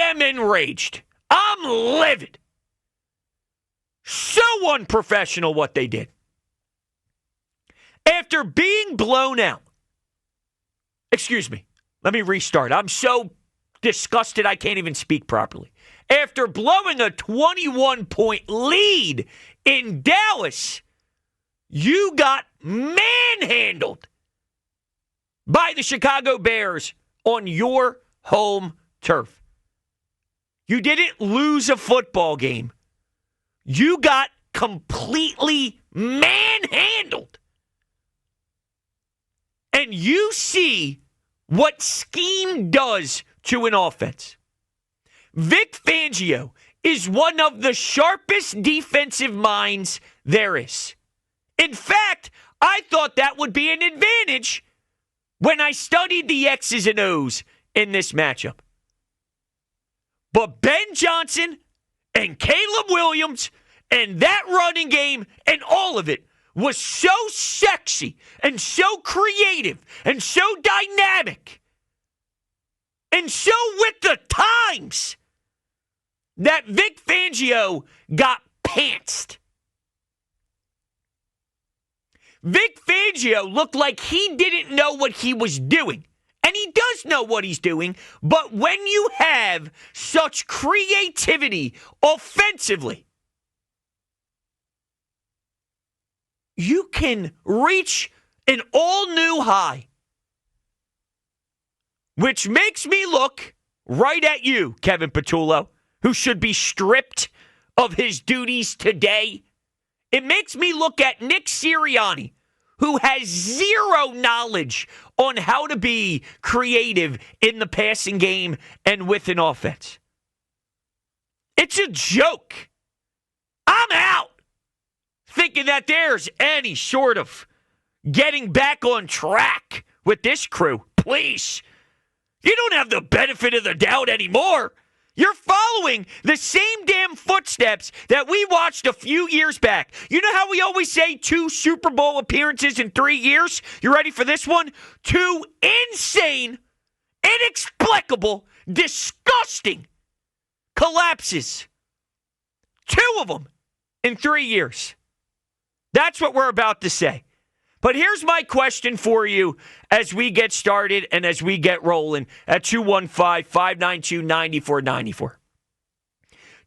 am enraged. I'm livid. So unprofessional what they did. After being blown out. Excuse me. Let me restart. I'm so disgusted I can't even speak properly. After blowing a 21-point lead in Dallas, you got manhandled by the Chicago Bears on your home turf. You didn't lose a football game. You got completely manhandled. And you see what scheme does to an offense. Vic Fangio is one of the sharpest defensive minds there is. In fact, I thought that would be an advantage when I studied the X's and O's in this matchup. But Ben Johnson and Caleb Williams and that running game and all of it was so sexy and so creative and so dynamic and so with the times that Vic Fangio got pantsed. Vic Fangio looked like he didn't know what he was doing. And he does know what he's doing, but when you have such creativity offensively, you can reach an all-new high. Which makes me look right at you, Kevin Patullo, who should be stripped of his duties today. It makes me look at Nick Sirianni, who has zero knowledge on how to be creative in the passing game and with an offense. It's a joke. I'm out thinking that there's any sort of getting back on track with this crew. Please. You don't have the benefit of the doubt anymore. You're following the same damn footsteps that we watched a few years back. You know how we always say 2 Super Bowl appearances in 3 years? You ready for this one? 2 insane, inexplicable, disgusting collapses. 2 of them in 3 years. That's what we're about to say. But here's my question for you as we get started and as we get rolling at 215-592-9494.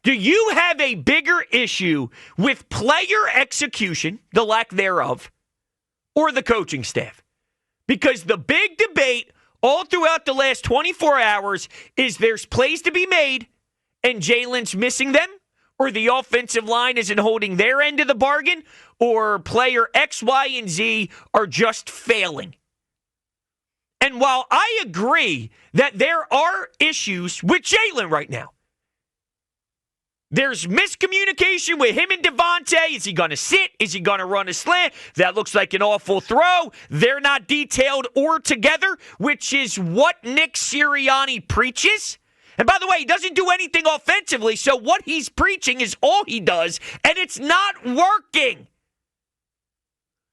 Do you have a bigger issue with player execution, the lack thereof, or the coaching staff? Because the big debate all throughout the last 24 hours is there's plays to be made and Jalen's missing them, or the offensive line isn't holding their end of the bargain, or player X, Y, and Z are just failing. And while I agree that there are issues with Jalen right now, there's miscommunication with him and Devontae. Is he going to sit? Is he going to run a slant? That looks like an awful throw. They're not detailed or together, which is what Nick Sirianni preaches. And by the way, he doesn't do anything offensively, so what he's preaching is all he does, and it's not working.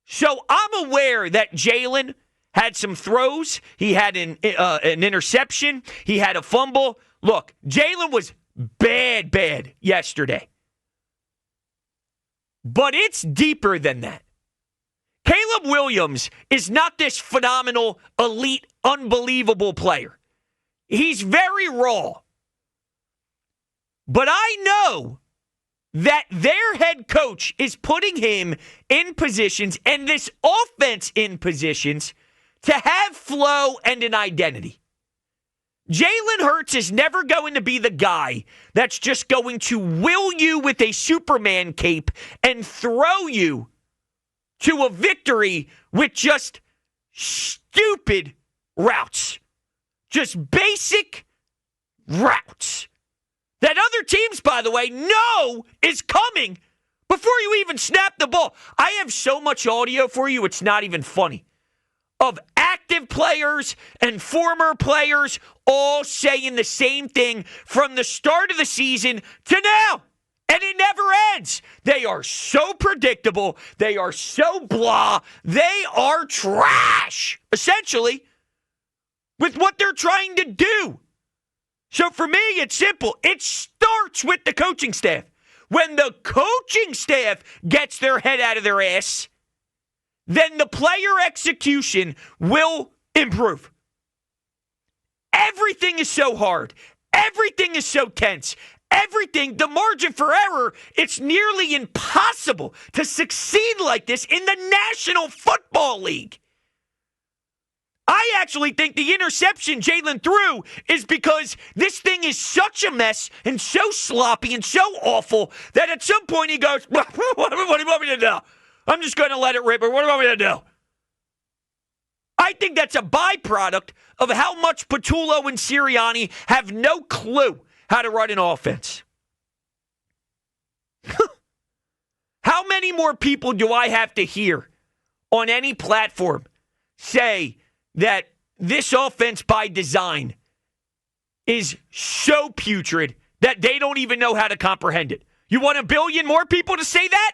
So I'm aware that Jalen had some throws. He had an interception. He had a fumble. Look, Jalen was bad yesterday. But it's deeper than that. Caleb Williams is not this phenomenal, elite, unbelievable player. He's very raw. But I know that their head coach is putting him in positions and this offense in positions to have flow and an identity. Jalen Hurts is never going to be the guy that's just going to will you with a Superman cape and throw you to a victory with just stupid routes. Just basic routes that other teams, by the way, know is coming before you even snap the ball. I have so much audio for you, it's not even funny, of active players and former players all saying the same thing from the start of the season to now. And it never ends. They are so predictable. They are so blah. They are trash, essentially, with what they're trying to do. So for me, it's simple. It starts with the coaching staff. When the coaching staff gets their head out of their ass, then the player execution will improve. Everything is so hard. Everything is so tense. Everything, the margin for error, it's nearly impossible to succeed like this in the National Football League. I actually think the interception Jalen threw is because this thing is such a mess and so sloppy and so awful that at some point he goes, what do you want me to do? I'm just going to let it rip, or what do you want me to do? I think that's a byproduct of how much Patullo and Sirianni have no clue how to run an offense. How many more people do I have to hear on any platform say that this offense by design is so putrid that they don't even know how to comprehend it? You want a billion more people to say that?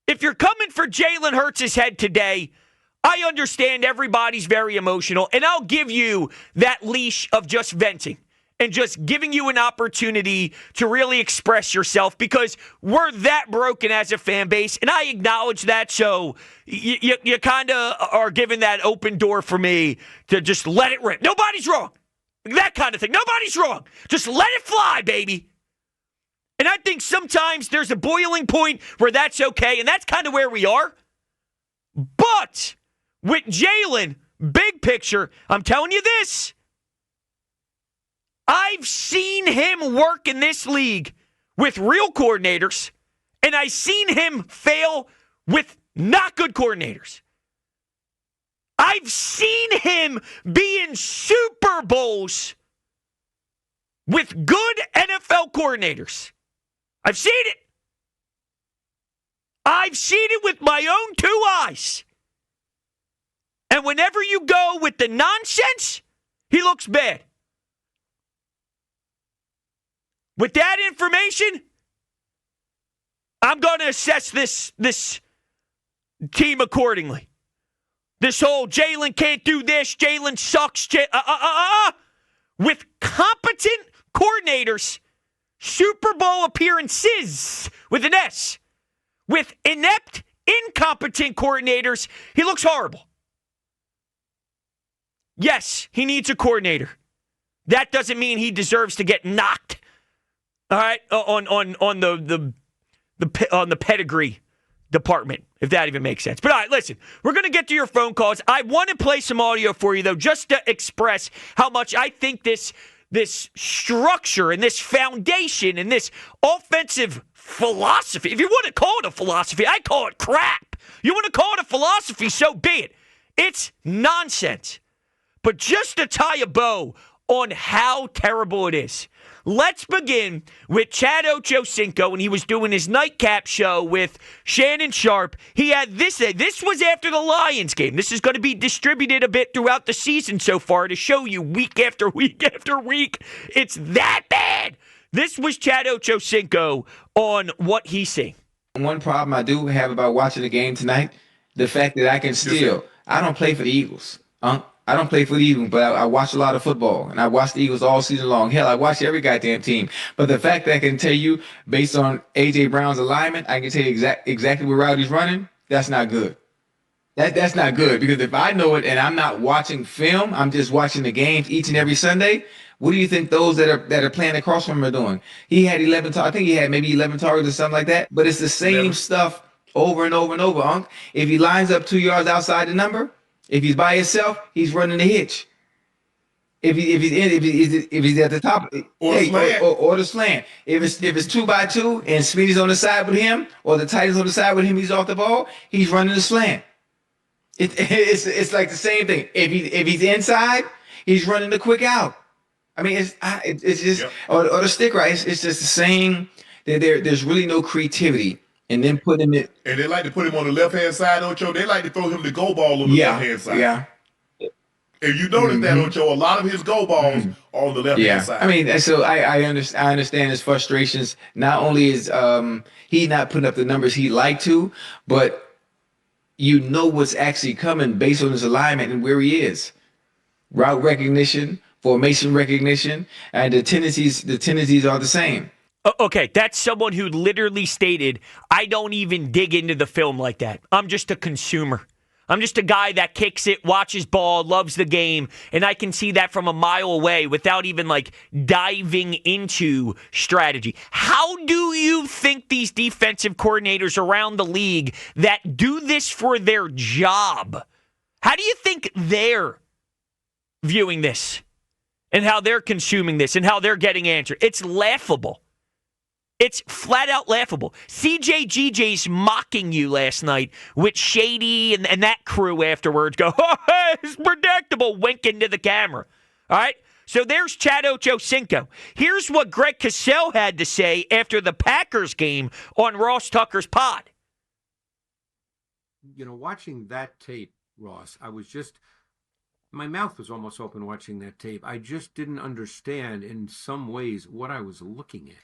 If you're coming for Jalen Hurts' head today, I understand everybody's very emotional, and I'll give you that leash of just venting and just giving you an opportunity to really express yourself, because we're that broken as a fan base, and I acknowledge that. So you kind of are giving that open door for me to just let it rip. Nobody's wrong. That kind of thing. Nobody's wrong. Just let it fly, baby. And I think sometimes there's a boiling point where that's okay, and that's kind of where we are. But with Jalen, big picture, I'm telling you this. I've seen him work in this league with real coordinators, and I've seen him fail with not good coordinators. I've seen him be in Super Bowls with good NFL coordinators. I've seen it. I've seen it with my own two eyes. And whenever you go with the nonsense, he looks bad. With that information, I'm going to assess this team accordingly. This whole Jalen can't do this, Jalen sucks. With competent coordinators, Super Bowl appearances with an S. With inept, incompetent coordinators, he looks horrible. Yes, he needs a coordinator. That doesn't mean he deserves to get knocked. All right, on the pedigree department, if that even makes sense. But all right, listen, we're going to get to your phone calls. I want to play some audio for you, though, just to express how much I think this structure and this foundation and this offensive philosophy, if you want to call it a philosophy, I call it crap. You want to call it a philosophy, so be it. It's nonsense. But just to tie a bow on how terrible it is, let's begin with Chad Ochocinco when he was doing his nightcap show with Shannon Sharp. He had this. This was after the Lions game. This is going to be distributed a bit throughout the season so far to show you week after week after week. It's that bad. This was Chad Ochocinco on what he's saying. One problem I do have about watching the game tonight, the fact that I can still, I don't play for the Eagles. I don't play for the Eagles, but I watch a lot of football, and I watch the Eagles all season long. Hell, I watch every goddamn team. But the fact that I can tell you, based on A.J. Brown's alignment, I can tell you exactly what route he's running, that's not good. That's not good, because if I know it and I'm not watching film, I'm just watching the games each and every Sunday, what do you think those that are playing across from him are doing? He had 11 I think he had maybe 11 targets or something like that, but it's the same stuff over and over and over, Unc. If he lines up 2 yards outside the number, if he's by himself, he's running the hitch. If he's at the top, or the slant. If it's 2x2 and Smitty's on the side with him, or the tight is on the side with him, he's off the ball, he's running the slant. It's like the same thing. If he's inside, he's running the quick out. I mean, it's just or the stick right. It's just the same. There's really no creativity. And then put him in. And they like to put him on the left-hand side, Ocho. They like to throw him the go ball on the left-hand side. Yeah. If you notice that, Ocho, a lot of his go balls are on the left-hand side. I mean, so I understand his frustrations. Not only is he not putting up the numbers he'd like to, but you know what's actually coming based on his alignment and where he is. Route recognition, formation recognition, and the tendencies are the same. Okay, that's someone who literally stated, I don't even dig into the film like that. I'm just a consumer. I'm just a guy that kicks it, watches ball, loves the game, and I can see that from a mile away without even diving into strategy. How do you think these defensive coordinators around the league that do this for their job, how do you think they're viewing this and how they're consuming this and how they're getting answered? It's laughable. It's flat out laughable. CJGJ's mocking you last night with Shady and that crew afterwards go, oh, hey, it's predictable, winking to the camera. All right? So there's Chad Ochocinco. Here's what Greg Cassell had to say after the Packers game on Ross Tucker's pod. Watching that tape, Ross, my mouth was almost open watching that tape. I just didn't understand in some ways what I was looking at.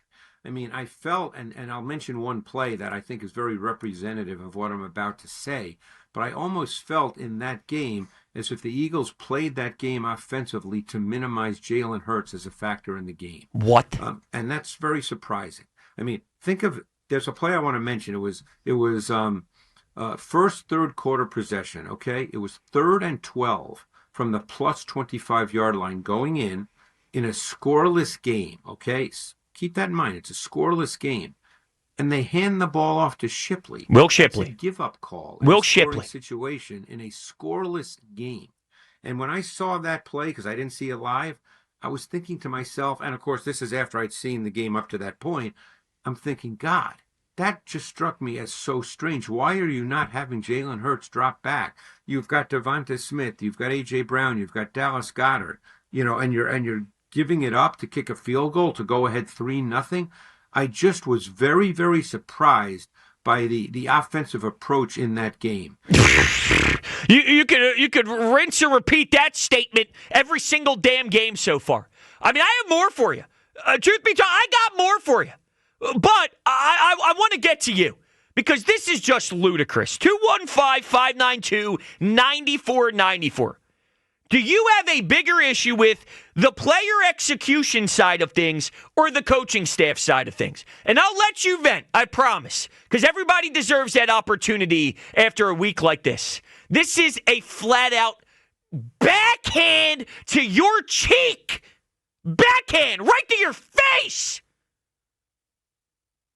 I mean, I felt, and I'll mention one play that I think is very representative of what I'm about to say, but I almost felt in that game as if the Eagles played that game offensively to minimize Jalen Hurts as a factor in the game. What? And that's very surprising. I mean, there's a play I want to mention. It was first, third quarter possession, okay? It was 3rd and 12 from the plus 25-yard line going in a scoreless game, okay? Keep that in mind. It's a scoreless game. And they hand the ball off to Shipley. Will Shipley. It's a give-up call. Will Shipley. Situation in a scoreless game. And when I saw that play, because I didn't see it live, I was thinking to myself, and of course this is after I'd seen the game up to that point, I'm thinking, God, that just struck me as so strange. Why are you not having Jalen Hurts drop back? You've got Devonta Smith, you've got A.J. Brown, you've got Dallas Goedert, and you're giving it up to kick a field goal to go ahead 3-0. I just was very, very surprised by the offensive approach in that game. You could rinse and repeat that statement every single damn game so far. I mean, I have more for you. Truth be told, I got more for you. But I want to get to you because this is just ludicrous. 215-592-9494. Do you have a bigger issue with the player execution side of things or the coaching staff side of things? And I'll let you vent, I promise, because everybody deserves that opportunity after a week like this. This is a flat-out backhand to your cheek. Backhand right to your face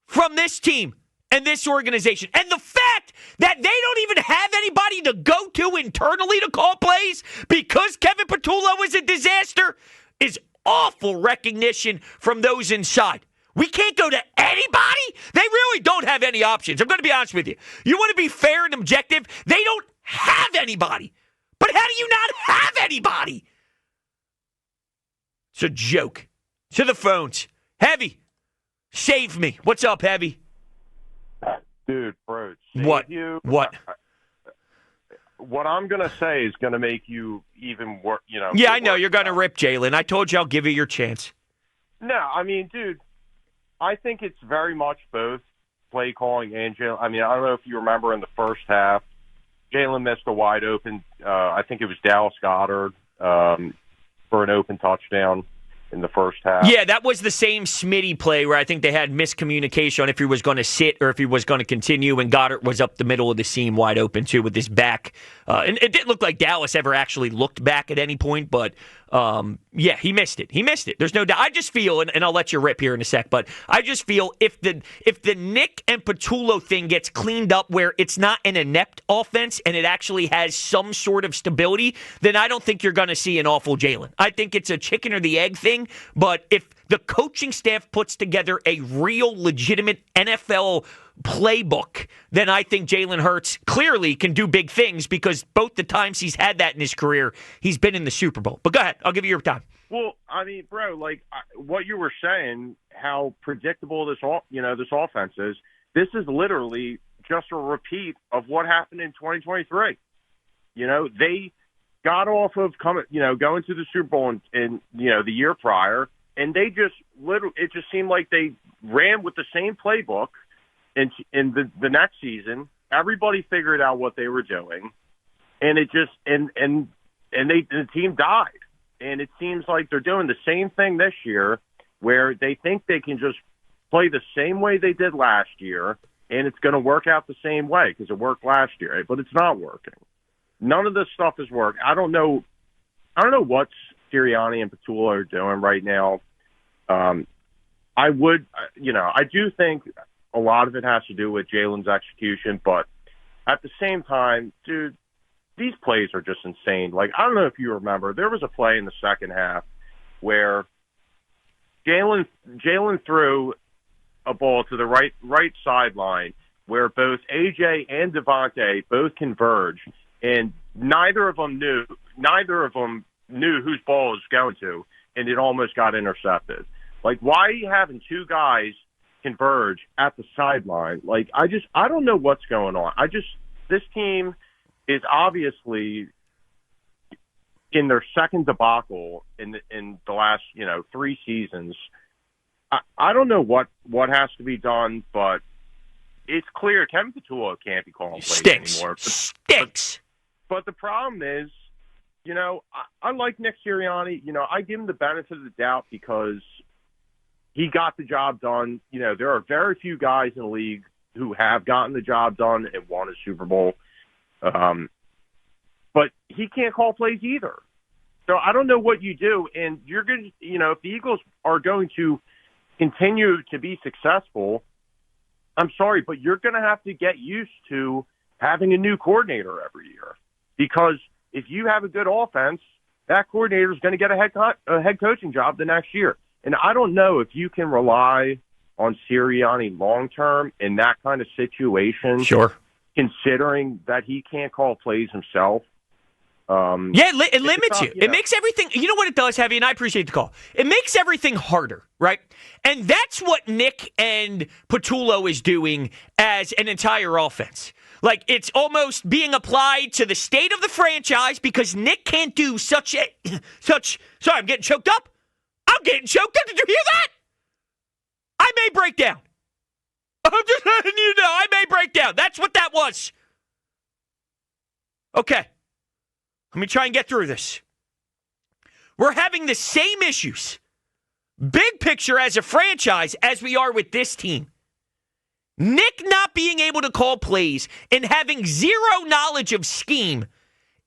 from this team and this organization. And the fact that they don't even have anybody to go to internally to call plays because Kevin Petullo is a disaster is awful recognition from those inside. We can't go to anybody? They really don't have any options. I'm going to be honest with you. You want to be fair and objective? They don't have anybody. But how do you not have anybody? It's a joke. To the phones. Heavy, save me. What's up, Heavy? Dude, Brodes. What? What? What I'm going to say is going to make you even worse. Yeah, I know. You're going to rip Jalen. I told you I'll give you your chance. No, I mean, dude, I think it's very much both play calling and Jalen. I mean, I don't know if you remember in the first half, Jalen missed a wide open, I think it was Dallas Goedert, for an open touchdown in the first half. Yeah, that was the same Smitty play where I think they had miscommunication on if he was going to sit or if he was going to continue, and Goddard was up the middle of the seam wide open, too, with his back. And it didn't look like Dallas ever actually looked back at any point, but yeah, he missed it. He missed it. There's no doubt. I just feel, and I'll let you rip here in a sec, but I just feel if the Nick and Petullo thing gets cleaned up where it's not an inept offense and it actually has some sort of stability, then I don't think you're going to see an awful Jalen. I think it's a chicken or the egg thing, but if the coaching staff puts together a real legitimate NFL playbook, then I think Jalen Hurts clearly can do big things because both the times he's had that in his career, he's been in the Super Bowl. But go ahead. I'll give you your time. Well, I mean, bro, like what you were saying, how predictable this offense is, this is literally just a repeat of what happened in 2023. They got off of going to the Super Bowl in the year prior, and they just it just seemed like they ran with the same playbook. In the next season, everybody figured out what they were doing, and it just the team died. And it seems like they're doing the same thing this year where they think they can just play the same way they did last year, and it's going to work out the same way because it worked last year, but it's not working. None of this stuff is working. I don't know what Sirianni and Petula are doing right now. I do think a lot of it has to do with Jalen's execution, but at the same time, dude, these plays are just insane. Like, I don't know if you remember, there was a play in the second half where Jalen threw a ball to the right sideline where both AJ and Devontae both converge, and neither of them knew whose ball it was going to, and it almost got intercepted. Like, why are you having two guys converge at the sideline? Like, I don't know what's going on. This team is obviously in their second debacle in the last, 3 seasons. I don't know what has to be done, but it's clear Kevin Petula can't be calling plays anymore. Stinks. But the problem is, I like Nick Sirianni. I give him the benefit of the doubt because he got the job done. There are very few guys in the league who have gotten the job done and won a Super Bowl. But he can't call plays either. So I don't know what you do. And you're going to, if the Eagles are going to continue to be successful, I'm sorry, but you're going to have to get used to having a new coordinator every year. Because if you have a good offense, that coordinator is going to get a head coaching job the next year. And I don't know if you can rely on Sirianni long-term in that kind of situation. Sure. Considering that he can't call plays himself. It limits you. It makes everything, you know what it does, Heavy, and I appreciate the call. It makes everything harder, right? And that's what Nick and Petullo is doing as an entire offense. Like, it's almost being applied to the state of the franchise because Nick can't do sorry, I'm getting choked up. I'm getting choked up. Did you hear that? I may break down. I'm just letting you know, I may break down. That's what that was. Okay. Let me try and get through this. We're having the same issues, big picture as a franchise, as we are with this team. Nick not being able to call plays and having zero knowledge of scheme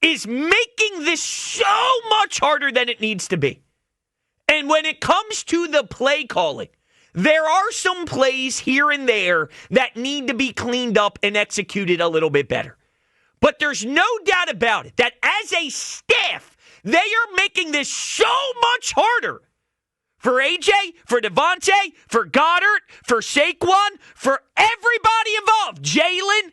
is making this so much harder than it needs to be. And when it comes to the play calling, there are some plays here and there that need to be cleaned up and executed a little bit better. But there's no doubt about it that as a staff, they are making this so much harder for AJ, for Devontae, for Goddard, for Saquon, for everybody involved. Jalen,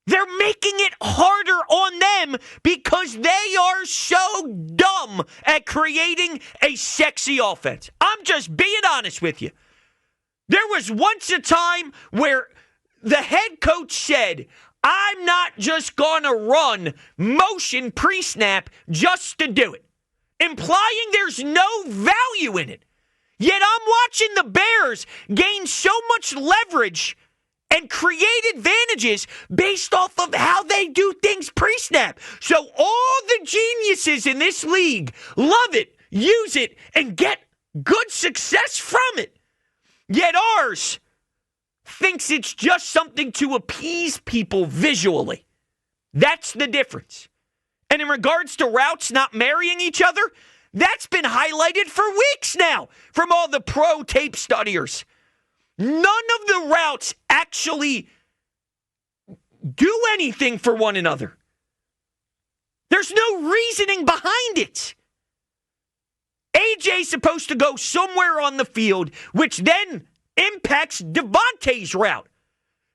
they're making it harder on them because they are so dumb at creating a sexy offense. I'm just being honest with you. There was once a time where the head coach said, I'm not just going to run motion pre-snap just to do it, implying there's no value in it. Yet I'm watching the Bears gain so much leverage and create advantages based off of how they do things pre-snap. So all the geniuses in this league love it, use it, and get good success from it. Yet ours thinks it's just something to appease people visually. That's the difference. And in regards to routes not marrying each other, that's been highlighted for weeks now from all the pro tape studiers. None of the routes actually do anything for one another. There's no reasoning behind it. AJ's supposed to go somewhere on the field, which then impacts Devontae's route.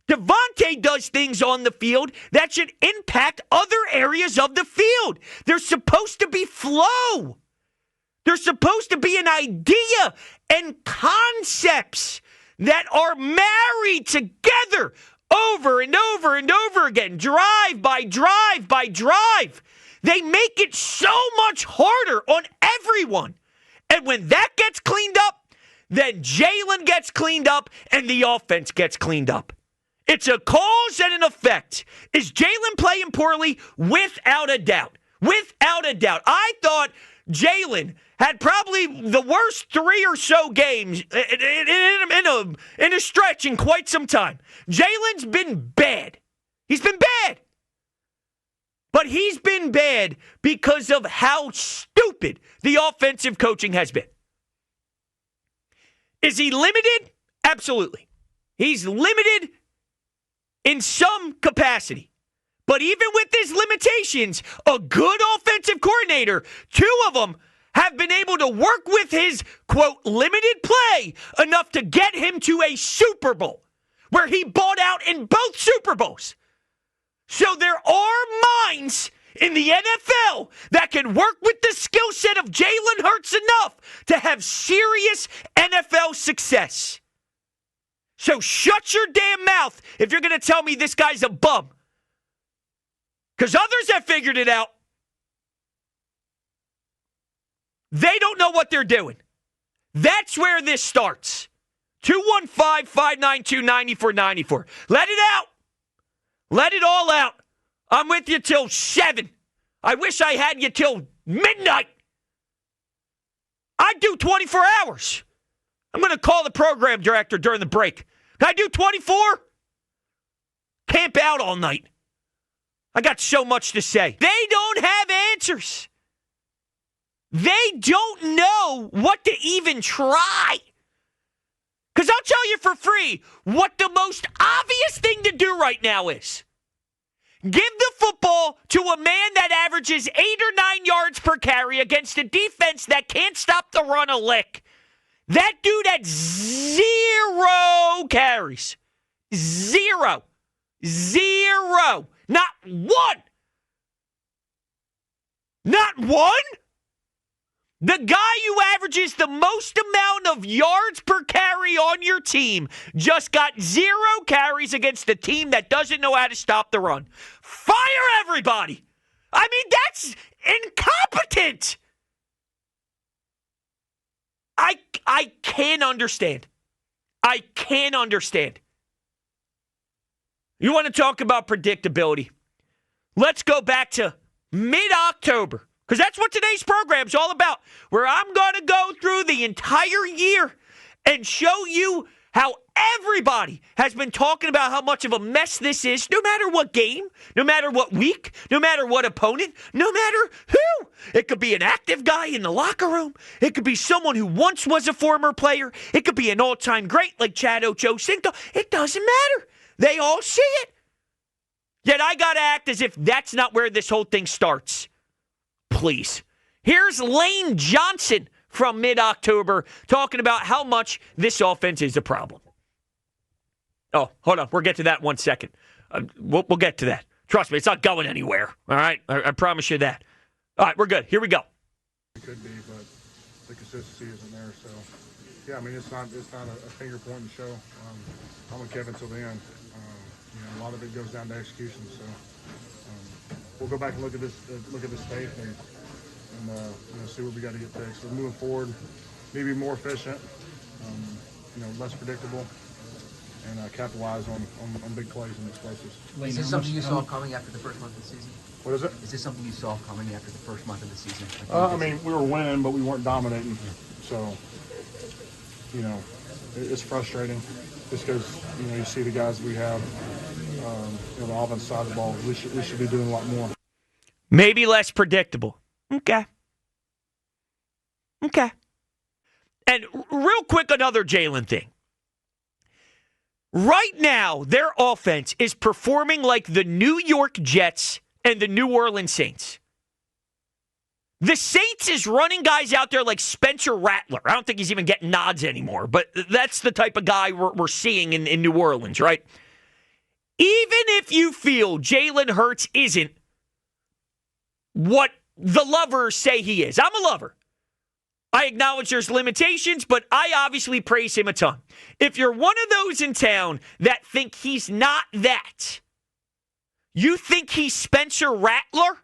Devontae does things on the field that should impact other areas of the field. There's supposed to be flow. There's supposed to be an idea and concepts that are married together over and over and over again, drive by drive by drive. They make it so much harder on everyone. And when that gets cleaned up, then Jalen gets cleaned up and the offense gets cleaned up. It's a cause and an effect. Is Jalen playing poorly? Without a doubt. Without a doubt. I thought Jalen had probably the worst 3 or so games in a stretch in quite some time. Jalen's been bad. He's been bad. But he's been bad because of how stupid the offensive coaching has been. Is he limited? Absolutely. He's limited in some capacity. But even with his limitations, a good offensive coordinator, 2 of them have been able to work with his, quote, limited play enough to get him to a Super Bowl, where he bought out in both Super Bowls. So there are minds in the NFL that can work with the skill set of Jalen Hurts enough to have serious NFL success. So shut your damn mouth if you're going to tell me this guy's a bum. Because others have figured it out. They don't know what they're doing. That's where this starts. 215-592-9494. Let it out. Let it all out. I'm with you till 7. I wish I had you till midnight. I'd do 24 hours. I'm going to call the program director during the break. Can I do 24? Camp out all night. I got so much to say. They don't have answers. They don't know what to even try. Because I'll tell you for free what the most obvious thing to do right now is. Give the football to a man that averages 8 or 9 yards per carry against a defense that can't stop the run a lick. That dude had 0 carries. 0. Not one. Not one? The guy who averages the most amount of yards per carry on your team just got 0 carries against a team that doesn't know how to stop the run. Fire everybody! I mean, that's incompetent! I can't understand. I can't understand. You want to talk about predictability? Let's go back to mid-October. Because that's what today's program's all about, where I'm going to go through the entire year and show you how everybody has been talking about how much of a mess this is, no matter what game, no matter what week, no matter what opponent, no matter who. It could be an active guy in the locker room. It could be someone who once was a former player. It could be an all-time great like Chad Ochocinco. It doesn't matter. They all see it. Yet I got to act as if that's not where this whole thing starts. Please. Here's Lane Johnson from mid-October talking about how much this offense is a problem. Oh, hold on. We'll get to that in 1 second. We'll get to that. Trust me, it's not going anywhere. All right? I promise you that. All right, we're good. Here we go. It could be, but the consistency isn't there. So, yeah, I mean, it's not a finger-pointing show. I'm with Kevin till the end. A lot of it goes down to execution. So, we'll go back and look at this tape and see what we got to get fixed. We're moving forward, maybe more efficient, less predictable, and capitalize on big plays and explosives. Is this something you saw coming after the first month of the season? What is it? Is this something you saw coming after the first month of the season? I mean, we were winning, but we weren't dominating. So, it's frustrating just because, you see the guys we have, the offense side of the ball. We should be doing a lot more. Maybe less predictable. Okay. And real quick, another Jalen thing. Right now, their offense is performing like the New York Jets and the New Orleans Saints. The Saints is running guys out there like Spencer Rattler. I don't think he's even getting nods anymore, but that's the type of guy we're seeing in New Orleans, right? Even if you feel Jalen Hurts isn't what the lovers say he is. I'm a lover. I acknowledge there's limitations, but I obviously praise him a ton. If you're one of those in town that think he's not that, you think he's Spencer Rattler?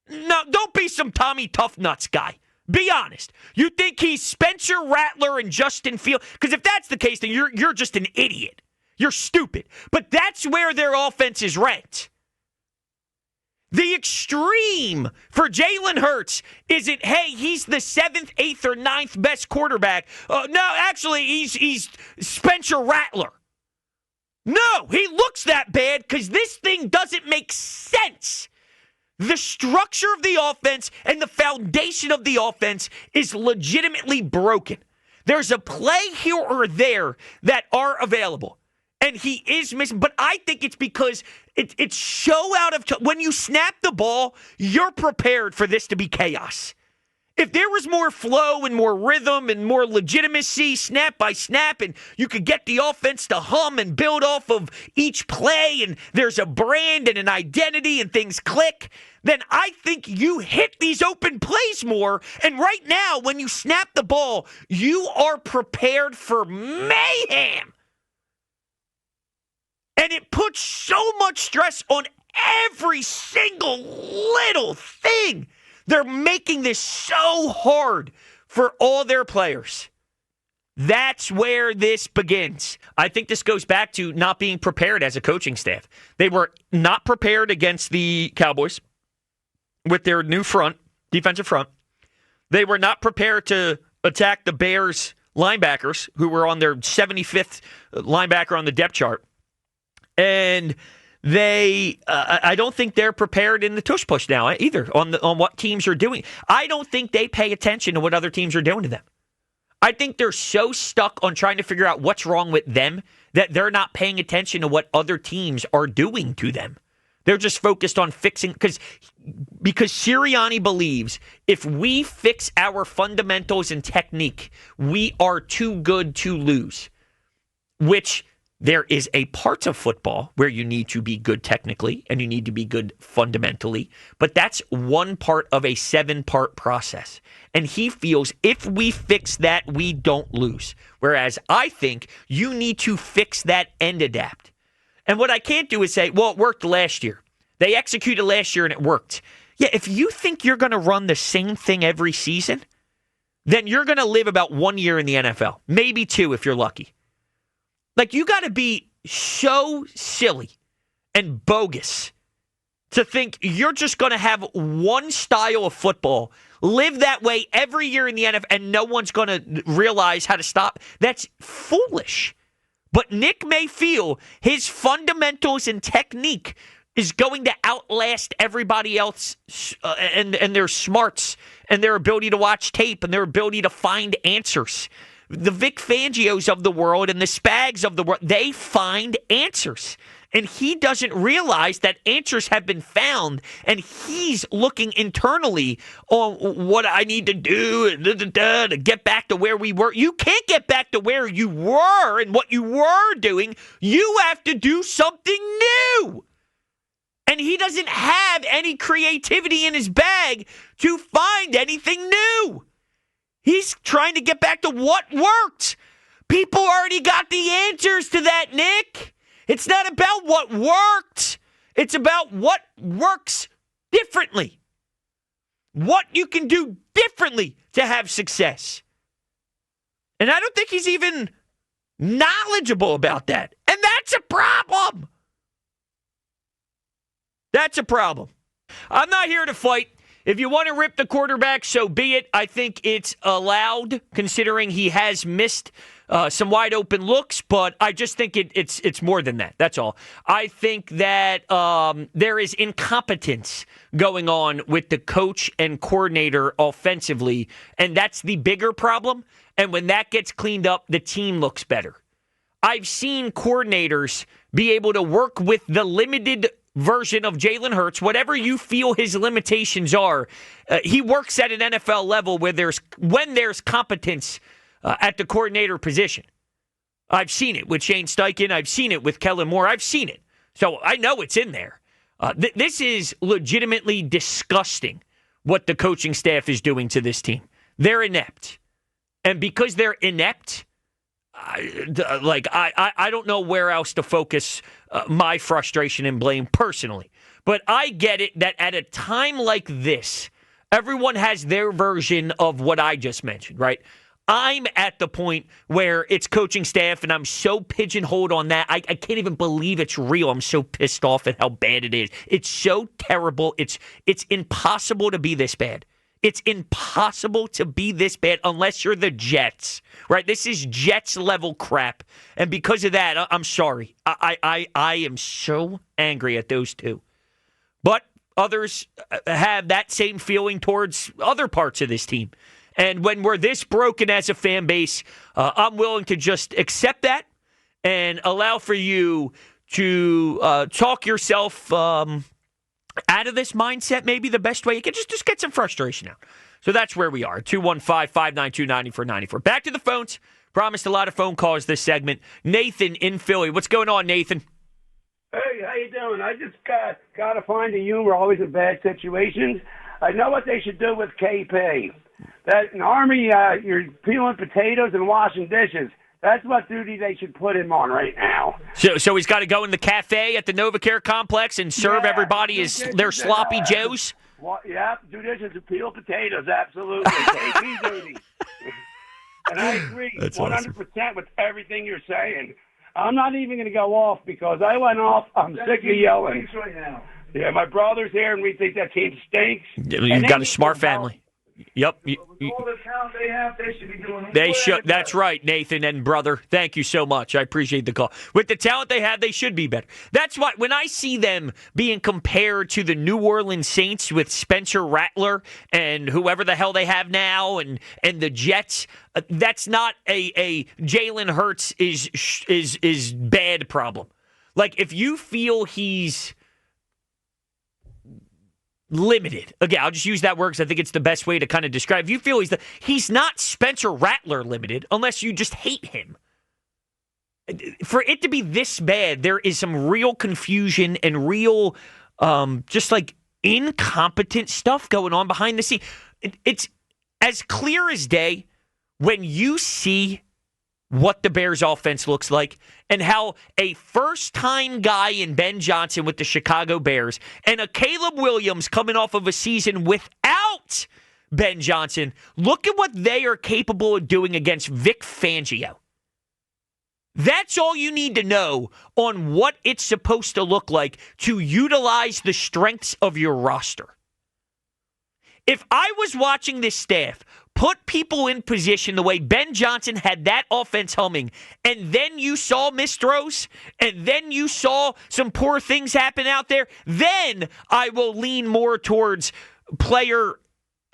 No, don't be some Tommy Toughnuts guy. Be honest. You think he's Spencer Rattler and Justin Fields? Because if that's the case, then you're just an idiot. You're stupid. But that's where their offense is ranked. The extreme for Jalen Hurts isn't, hey, he's the 7th, 8th, or 9th best quarterback. No, actually, he's Spencer Rattler. No, he looks that bad because this thing doesn't make sense. The structure of the offense and the foundation of the offense is legitimately broken. There's a play here or there that are available, and he is missing. But I think it's because it's so out of when you snap the ball, you're prepared for this to be chaos. If there was more flow and more rhythm and more legitimacy, snap by snap, and you could get the offense to hum and build off of each play, and there's a brand and an identity and things click, then I think you hit these open plays more. And right now, when you snap the ball, you are prepared for mayhem. And it puts so much stress on every single little thing. They're making this so hard for all their players. That's where this begins. I think this goes back to not being prepared as a coaching staff. They were not prepared against the Cowboys with their new defensive front. They were not prepared to attack the Bears linebackers, who were on their 75th linebacker on the depth chart. And I don't think they're prepared in the tush push now either on what teams are doing. I don't think they pay attention to what other teams are doing to them. I think they're so stuck on trying to figure out what's wrong with them that they're not paying attention to what other teams are doing to them. They're just focused on fixing because Sirianni believes if we fix our fundamentals and technique, we are too good to lose, which there is a part of football where you need to be good technically and you need to be good fundamentally, but that's one part of a 7-part process. And he feels if we fix that, we don't lose. Whereas I think you need to fix that and adapt. And what I can't do is say, well, it worked last year. They executed last year and it worked. Yeah, if you think you're going to run the same thing every season, then you're going to live about 1 year in the NFL, maybe 2 if you're lucky. Like, you got to be so silly and bogus to think you're just going to have one style of football, live that way every year in the NFL, and no one's going to realize how to stop. That's foolish. But Nick may feel his fundamentals and technique is going to outlast everybody else and their smarts and their ability to watch tape and their ability to find answers. The Vic Fangios of the world and the Spags of the world, they find answers. And he doesn't realize that answers have been found, and he's looking internally on what I need to do to get back to where we were. You can't get back to where you were and what you were doing. You have to do something new. And he doesn't have any creativity in his bag to find anything new. He's trying to get back to what worked. People already got the answers to that, Nick. It's not about what worked. It's about what works differently. What you can do differently to have success. And I don't think he's even knowledgeable about that. And that's a problem. That's a problem. I'm not here to fight. If you want to rip the quarterback, so be it. I think it's allowed, considering he has missed some wide open looks, but I just think it's more than that. That's all. I think that there is incompetence going on with the coach and coordinator offensively, and that's the bigger problem. And when that gets cleaned up, the team looks better. I've seen coordinators be able to work with the limited version of Jalen Hurts, whatever you feel his limitations are. He works at an NFL level where when there's competence at the coordinator position. I've seen it with Shane Steichen. I've seen it with Kellen Moore. I've seen it. So I know it's in there. This is legitimately disgusting what the coaching staff is doing to this team. They're inept. And because they're inept, I don't know where else to focus my frustration and blame personally. But I get it that at a time like this, everyone has their version of what I just mentioned, right? I'm at the point where it's coaching staff, and I'm so pigeonholed on that. I can't even believe it's real. I'm so pissed off at how bad it is. It's so terrible. It's impossible to be this bad. It's impossible to be this bad unless you're the Jets, right? This is Jets-level crap. And because of that, I'm sorry. I am so angry at those two. But others have that same feeling towards other parts of this team. And when we're this broken as a fan base, I'm willing to just accept that and allow for you to talk yourself out of this mindset, maybe the best way you can just get some frustration out. So that's where we are, 215-592-9494. Back to the phones. Promised a lot of phone calls this segment. Nathan in Philly. What's going on, Nathan? Hey, how you doing? I just got to find the humor always in bad situations. I know what they should do with KP. That in Army, you're peeling potatoes and washing dishes. That's what duty they should put him on right now. So he's got to go in the cafe at the NovaCare complex and serve everybody their sloppy joes? Yeah, do dishes and peel potatoes, absolutely. KP duty. And I agree 100% with everything you're saying. I'm not even going to go off because I went off. I'm sick of yelling. Right now. Yeah, my brother's here, and we think that team stinks. You've got a smart family. Yep. With all the talent they have, they should be doing They should. That's right, Nathan and brother. Thank you so much. I appreciate the call. With the talent they have, they should be better. That's why when I see them being compared to the New Orleans Saints with Spencer Rattler and whoever the hell they have now and the Jets, that's not a Jalen Hurts is bad problem. Like if you feel he's limited. Again, I'll just use that word because I think it's the best way to kind of describe. If you feel he's not Spencer Rattler limited unless you just hate him. For it to be this bad, there is some real confusion and real just like incompetent stuff going on behind the scenes. It's as clear as day when you see what the Bears offense looks like and how a first-time guy in Ben Johnson with the Chicago Bears and a Caleb Williams coming off of a season without Ben Johnson, look at what they are capable of doing against Vic Fangio. That's all you need to know on what it's supposed to look like to utilize the strengths of your roster. If I was watching this staff put people in position the way Ben Johnson had that offense humming, and then you saw missed throws, and then you saw some poor things happen out there, then I will lean more towards player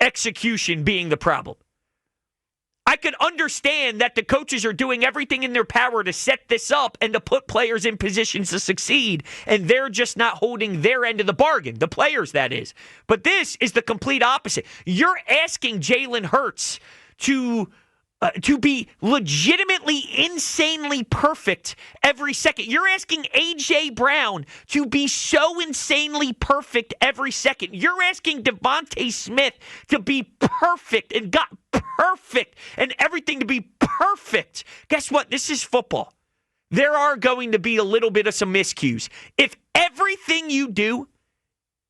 execution being the problem. I could understand that the coaches are doing everything in their power to set this up and to put players in positions to succeed, and they're just not holding their end of the bargain, the players, that is. But this is the complete opposite. You're asking Jalen Hurts to be legitimately insanely perfect every second. You're asking A.J. Brown to be so insanely perfect every second. You're asking Devontae Smith to be perfect and got perfect and everything to be perfect. Guess what? This is football. There are going to be a little bit of some miscues. If everything you do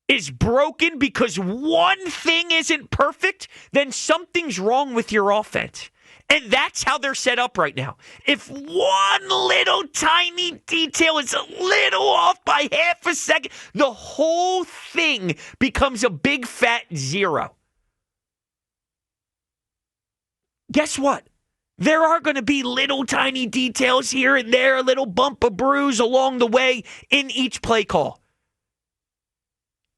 is broken because one thing isn't perfect, then something's wrong with your offense. And that's how they're set up right now. If one little tiny detail is a little off by half a second, the whole thing becomes a big fat zero. Guess what? There are going to be little tiny details here and there, a little bump, a bruise along the way in each play call.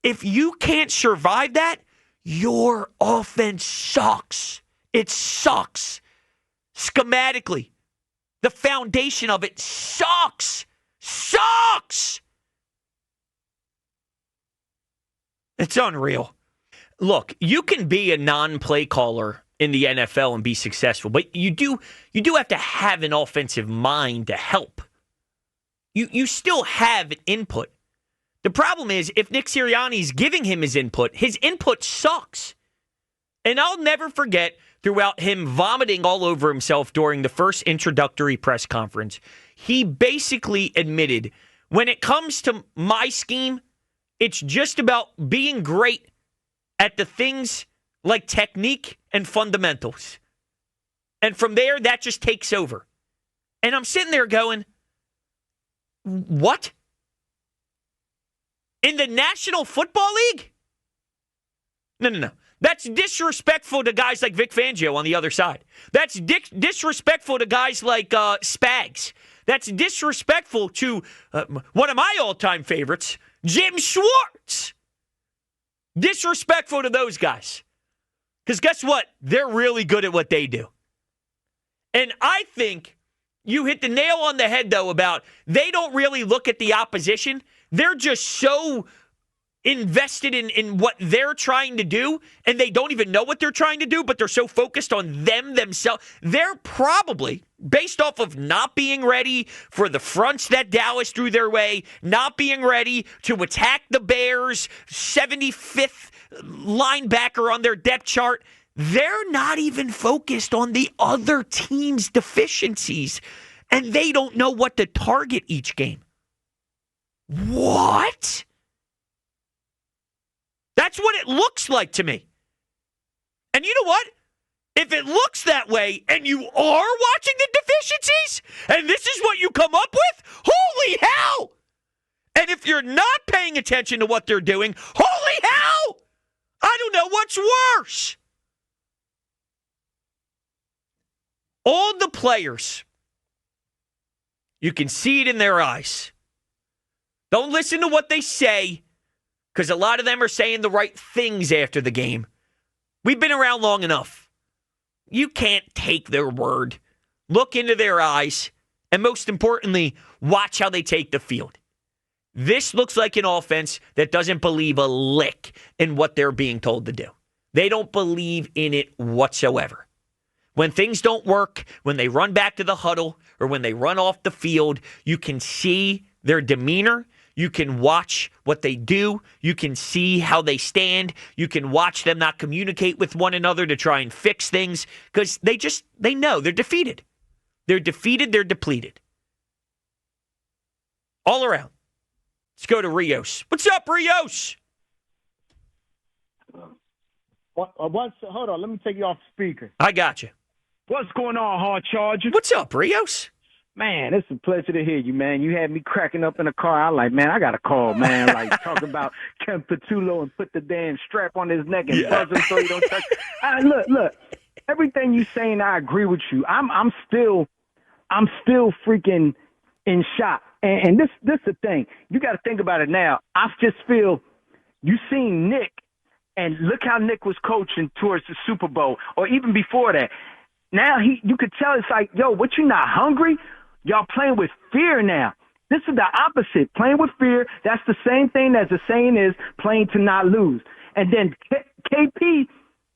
If you can't survive that, your offense sucks. It sucks. Schematically, the foundation of it sucks. Sucks! It's unreal. Look, you can be a non-play caller in the NFL and be successful, but you do have to have an offensive mind to help. You still have an input. The problem is, if Nick Sirianni's giving him his input sucks. And I'll never forget, throughout him vomiting all over himself during the first introductory press conference, he basically admitted, when it comes to my scheme, it's just about being great at the things like technique and fundamentals. And from there, that just takes over. And I'm sitting there going, what? In the National Football League? No. That's disrespectful to guys like Vic Fangio on the other side. That's disrespectful to guys like Spags. That's disrespectful to one of my all-time favorites, Jim Schwartz. Disrespectful to those guys. Because guess what? They're really good at what they do. And I think you hit the nail on the head, though, about they don't really look at the opposition. They're just so invested in what they're trying to do, and they don't even know what they're trying to do, but they're so focused on themselves. They're probably, based off of not being ready for the fronts that Dallas threw their way, not being ready to attack the Bears, 75th linebacker on their depth chart, they're not even focused on the other team's deficiencies, and they don't know what to target each game. What? That's what it looks like to me. And you know what? If it looks that way and you are watching the deficiencies and this is what you come up with, holy hell! And if you're not paying attention to what they're doing, holy hell! I don't know what's worse. All the players, you can see it in their eyes. Don't listen to what they say, because a lot of them are saying the right things after the game. We've been around long enough. You can't take their word. Look into their eyes, and most importantly, watch how they take the field. This looks like an offense that doesn't believe a lick in what they're being told to do. They don't believe in it whatsoever. When things don't work, when they run back to the huddle, or when they run off the field, you can see their demeanor. You can watch what they do. You can see how they stand. You can watch them not communicate with one another to try and fix things because they know they're defeated. They're defeated. They're depleted. All around. Let's go to Rios. What's up, Rios? Hold on. Let me take you off speaker. I got you. What's going on, Hard Charger? What's up, Rios? Man, it's a pleasure to hear you, man. You had me cracking up in the car. I like, man, I got a call, man. Like, talking about Ken Petullo and put the damn strap on his neck and buzz him so he don't touch. Look. Everything you saying, I agree with you. I'm still freaking in shock. And this the thing. You got to think about it now. I just feel you seen Nick, and look how Nick was coaching towards the Super Bowl, or even before that. Now you could tell it's like, yo, what, you not hungry? Y'all playing with fear now. This is the opposite. Playing with fear, that's the same thing as the saying is playing to not lose. And then KP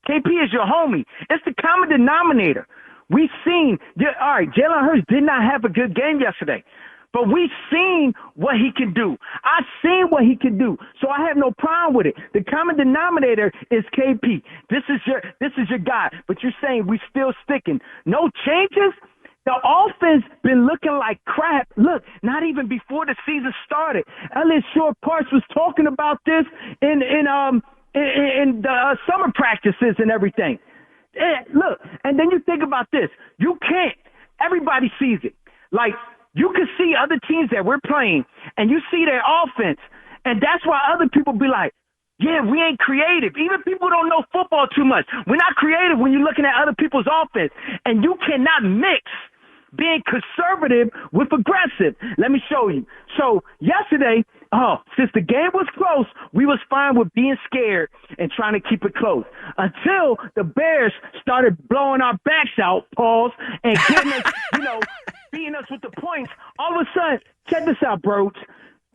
is your homie. It's the common denominator. We've seen, all right, Jalen Hurts did not have a good game yesterday, but we've seen what he can do. I've seen what he can do, so I have no problem with it. The common denominator is KP. This is your guy, but you're saying we still sticking. No changes? The offense been looking like crap. Look, not even before the season started. Elliot Short-Parks was talking about this in the summer practices and everything. Look, and then you think about this. You can't. Everybody sees it. Like, you can see other teams that we're playing, and you see their offense, and that's why other people be like, yeah, we ain't creative. Even people who don't know football too much. We're not creative when you're looking at other people's offense, and you cannot mix being conservative with aggressive. Let me show you. So yesterday, since the game was close, we was fine with being scared and trying to keep it close until the Bears started blowing our backs out, pause, and getting us, beating us with the points. All of a sudden, check this out, Brodes.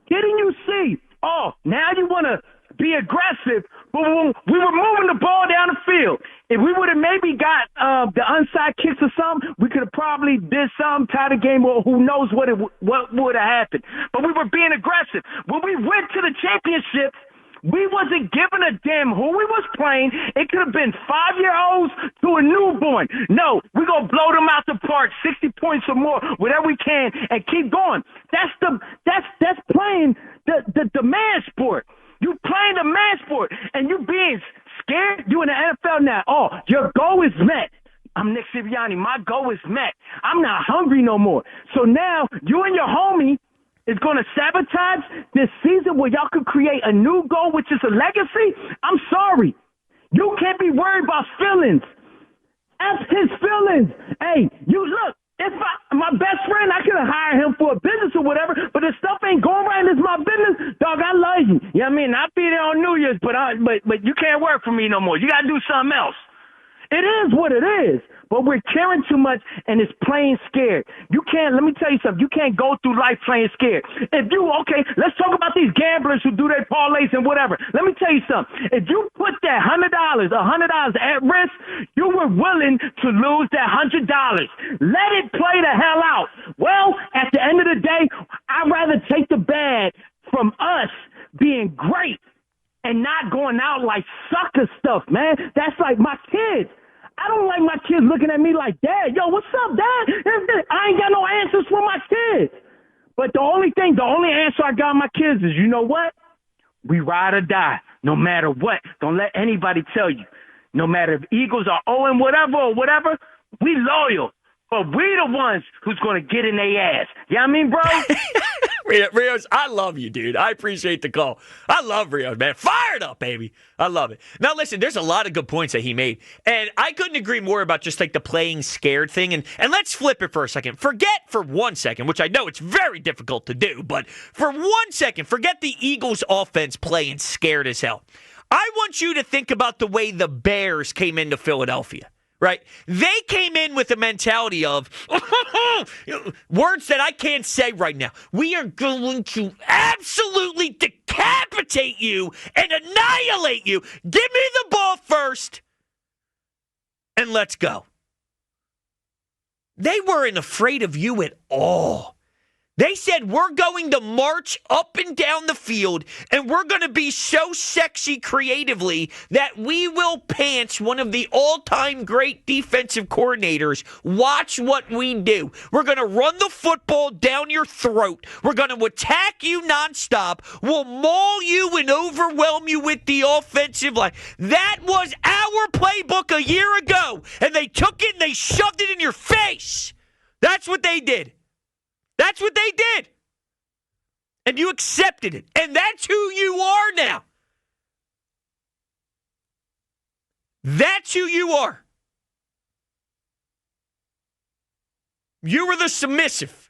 Didn't you see? Now you want to be aggressive, but we were moving the ball down the field. If we would have maybe got the onside kicks or something, we could have probably did something, tied the game, or who knows what would have happened. But we were being aggressive. When we went to the championship, we wasn't giving a damn who we was playing. It could have been 5-year-olds to a newborn. No, we're going to blow them out the park, 60 points or more, whatever we can, and keep going. That's playing the man sport. You playing the man sport, and you being scared. You in the NFL now. Your goal is met. I'm Nick Sirianni. My goal is met. I'm not hungry no more. So now you and your homie is going to sabotage this season where y'all could create a new goal, which is a legacy? I'm sorry. You can't be worried about feelings. F his feelings. Hey, you look, if my best friend, I could have hired him for a business or whatever, but if stuff ain't going right and it's my business, dog, I love you. You know what I mean? I'll be there on New Year's, but you can't work for me no more. You got to do something else. It is what it is, but we're caring too much and it's playing scared. You can't, let me tell you something, you can't go through life playing scared. If you, okay, let's talk about these gamblers who do their parlays and whatever. Let me tell you something. If you put that $100 at risk, you were willing to lose that $100. Let it play the hell out. Well, at the end of the day, I'd rather take the bad from us being great and not going out like sucker stuff, man. That's like my kids. I don't like my kids looking at me like, Dad, yo, what's up, Dad? I ain't got no answers for my kids. But the only answer I got my kids is, you know what? We ride or die, no matter what. Don't let anybody tell you. No matter if Eagles are 0 or whatever, we loyal. But we the ones who's going to get in their ass. You know what I mean, bro? Rios, I love you, dude. I appreciate the call. I love Rios, man. Fired up, baby. I love it. Now, listen, there's a lot of good points that he made, and I couldn't agree more about just like the playing scared thing. And let's flip it for a second. Forget for 1 second, which I know it's very difficult to do, but for 1 second, forget the Eagles' offense playing scared as hell. I want you to think about the way the Bears came into Philadelphia. Right? They came in with a mentality of words that I can't say right now. We are going to absolutely decapitate you and annihilate you. Give me the ball first and let's go. They weren't afraid of you at all. They said, we're going to march up and down the field, and we're going to be so sexy creatively that we will pants one of the all-time great defensive coordinators. Watch what we do. We're going to run the football down your throat. We're going to attack you nonstop. We'll maul you and overwhelm you with the offensive line. That was our playbook a year ago, and they took it and they shoved it in your face. That's what they did. That's what they did. And you accepted it. And that's who you are now. That's who you are. You were the submissive.